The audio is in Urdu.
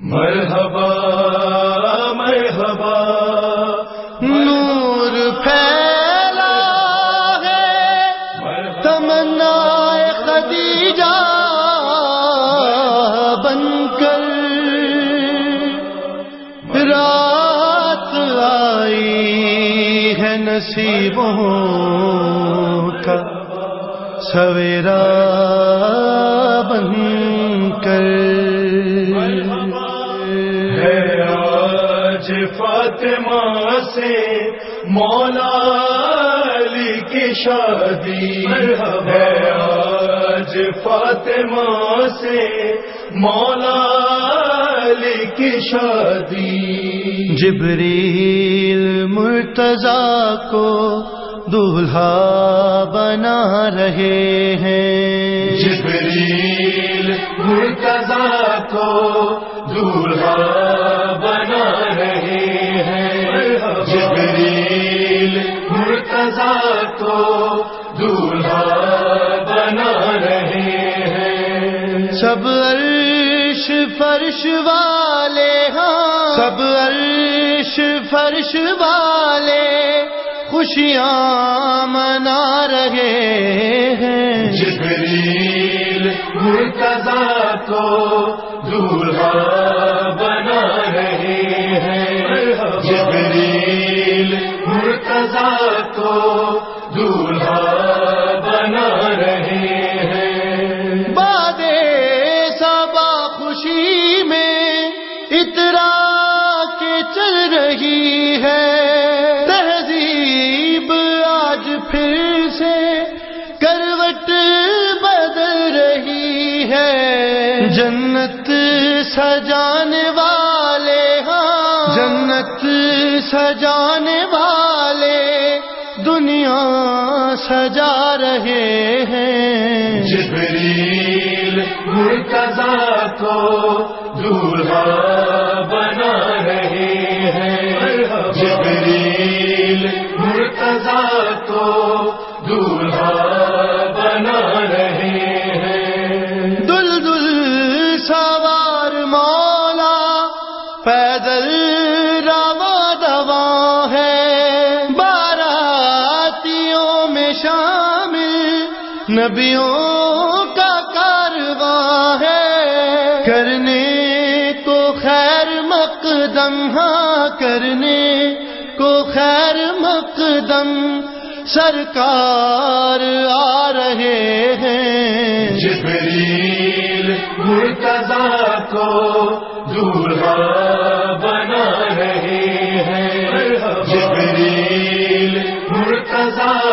مرحبا مرحبا نور پھیلا ہے تمنا خدیجہ بن کر، رات آئی ہے نصیبوں کا سویرا بن کر، فاطمہ سے مولا علی کی شادی ہے، آج فاطمہ سے مولا علی کی شادی، جبریل مرتضیٰ کو دولہا بنا رہے ہیں، جبریل مرتضیٰ کو دولہا بنا رہے ہیں، جبریل مرتضیٰ کو دولہا بنا رہے ہیں، سب عرش فرش والے، ہاں سب عرش فرش والے خوشیاں منا رہے ہیں، جبریل مرتضیٰ کو دولہا بنا رہے ہیں، جبریل مرتضیٰ کو دولہا بنا رہے ہیں، باد صبا خوشی میں اترا کے چل رہی ہے، تہذیب آج پھر سے کروٹ بدل رہی ہے، جنت سجانے والے، ہاں جنت سجانے والے دنیا سجا رہے ہیں، جبریل مرتضیٰ کو دولہا بنا رہے ہیں، جبریل مرتضیٰ کو دولہا بنا رہے ہیں، دلدل سوار مولا پیدل رواں دواں ہے، باراتیوں میں شامل نبیوں کا کارواں ہے، کرنے کو خیر مقدم، ہاں کرنے کو خیر مقدم سرکار آ رہے ہیں، جبریل مرتضیٰ کو دولہا بنا رہے ہیں، جبریل مرتضیٰ